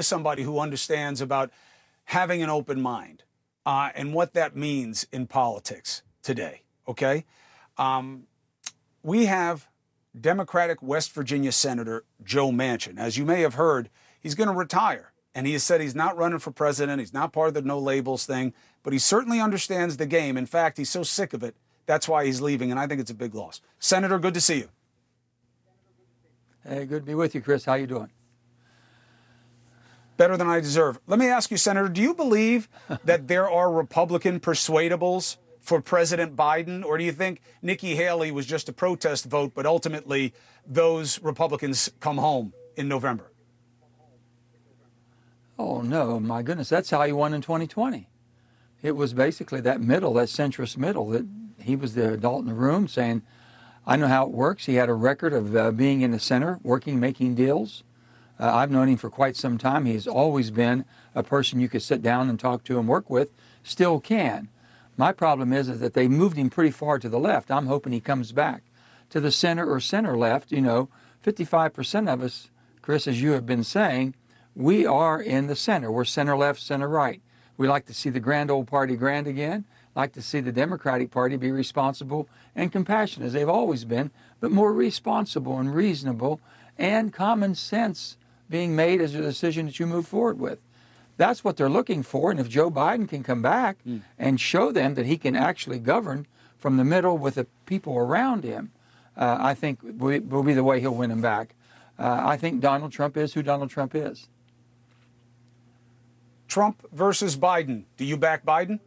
Somebody who understands about having an open mind and what that means in politics today, okay? We have Democratic West Virginia Senator Joe Manchin. As you may have heard, he's going to retire. And he has said he's not running for president. He's not part of the no labels thing, but he certainly understands the game. In fact, he's so sick of it. That's why he's leaving. And I think it's a big loss. Senator, good to see you. Hey, good to be with you, Chris. How you doing? Better than I deserve. Let me ask you, Senator, do you believe that there are Republican persuadables for President Biden? Or do you think Nikki Haley was just a protest vote, but ultimately those Republicans come home in November? Oh, no, my goodness. That's how he won in 2020. It was basically that middle, that centrist middle, that he was the adult in the room saying, I know how it works. He had a record of being in the center, working, making deals. I've known him for quite some time. He's always been a person you could sit down and talk to and work with, still can. My problem is that they moved him pretty far to the left. I'm hoping he comes back to the center or center left. You know, 55% of us, Chris, as you have been saying, we are in the center. We're center left, center right. We like to see the grand old party grand again, like to see the Democratic Party be responsible and compassionate, as they've always been, but more responsible and reasonable and common sense being made as a decision that you move forward with. That's what they're looking for. And if Joe Biden can come back and show them that he can actually govern from the middle with the people around him, I think will be the way he'll win them back. I think Donald Trump is who Donald Trump is. Trump versus Biden. Do you back Biden?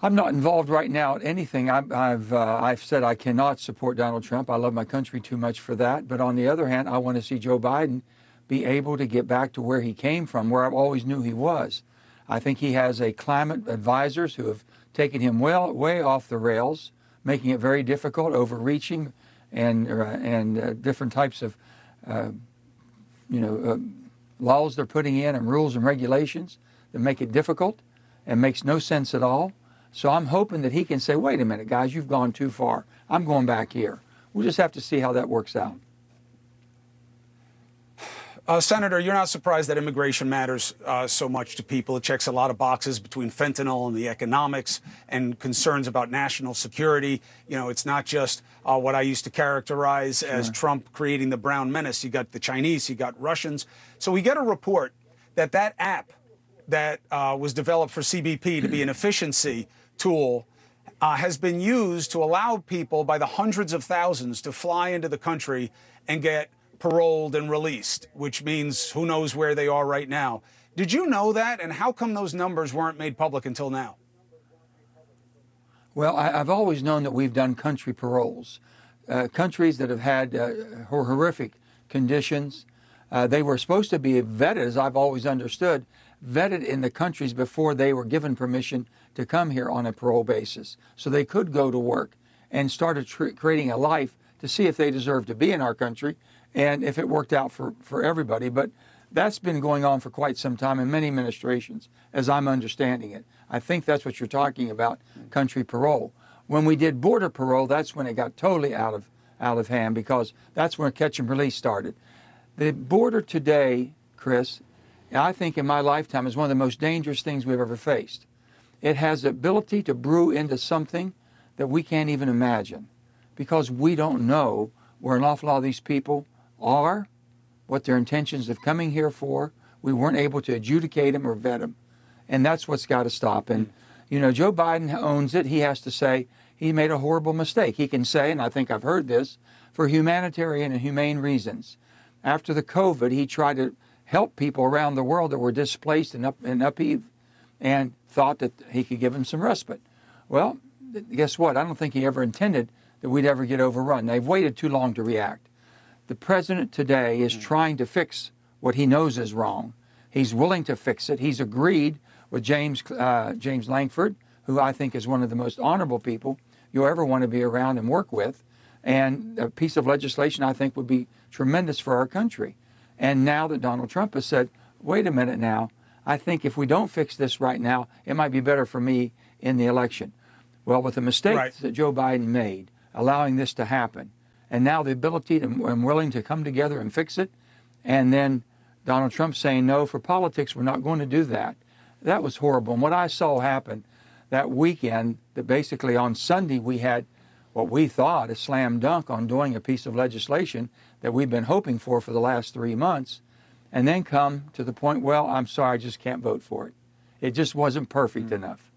I'm not involved right now in anything. I've said I cannot support Donald Trump. I love my country too much for that. But on the other hand, I want to see Joe Biden be able to get back to where he came from, where I always knew he was. I think he has a climate advisors who have taken him way off the rails, making it very difficult, overreaching, and different types of laws they're putting in and rules and regulations that make it difficult and makes no sense at all. So I'm hoping that he can say, wait a minute, guys, you've gone too far. I'm going back here. We'll just have to see how that works out. Senator, you're not surprised that immigration matters so much to people. It checks a lot of boxes between fentanyl and the economics and concerns about national security. You know, it's not just what I used to characterize as Trump creating the brown menace. You got the Chinese, you got Russians. So we get a report that that app that was developed for CBP to be an efficiency tool has been used to allow people by the hundreds of thousands to fly into the country and get paroled and released, which means who knows where they are right now. Did you know that? And how come those numbers weren't made public until now? Well, I've always known that we've done country paroles. Countries that have had horrific conditions, they were supposed to be vetted, as I've always understood, vetted in the countries before they were given permission to come here on a parole basis. So they could go to work and start creating a life to see if they deserve to be in our country and if it worked out for everybody. But that's been going on for quite some time in many administrations, as I'm understanding it. I think that's what you're talking about, country parole. When we did border parole, that's when it got totally out of hand, because that's when catch and release started. The border today, Chris, I think in my lifetime is one of the most dangerous things we've ever faced. It has the ability to brew into something that we can't even imagine, because we don't know where an awful lot of these people are, what their intentions of coming here for. We weren't able to adjudicate them or vet them. And that's what's got to stop. And, you know, Joe Biden owns it. He has to say he made a horrible mistake. He can say, and I think I've heard this, for humanitarian and humane reasons. After the COVID, he tried to help people around the world that were displaced and upheaved, and thought that he could give them some respite. Well, guess what? I don't think he ever intended that we'd ever get overrun. They've waited too long to react. The president today is trying to fix what he knows is wrong. He's willing to fix it. He's agreed with James Lankford, who I think is one of the most honorable people you'll ever want to be around and work with. And a piece of legislation I think would be tremendous for our country. And now that Donald Trump has said, wait a minute now, I think if we don't fix this right now, it might be better for me in the election. Well, with the mistakes that Joe Biden made, allowing this to happen, and now the ability to, and willing to come together and fix it, and then Donald Trump saying, no, for politics, we're not going to do that. That was horrible. And what I saw happen that weekend, that basically on Sunday we had what we thought a slam dunk on doing a piece of legislation that we've been hoping for the last 3 months, and then come to the point, well, I'm sorry, I just can't vote for it. It just wasn't perfect enough.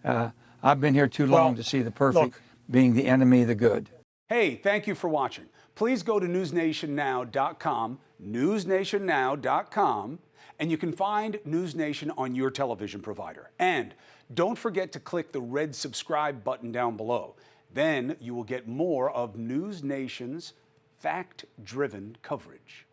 I've been here too long to see the perfect being the enemy of the good. Hey, thank you for watching. Please go to newsnationnow.com, newsnationnow.com, and you can find NewsNation on your television provider. And don't forget to click the red subscribe button down below. Then you will get more of NewsNation's fact-driven coverage.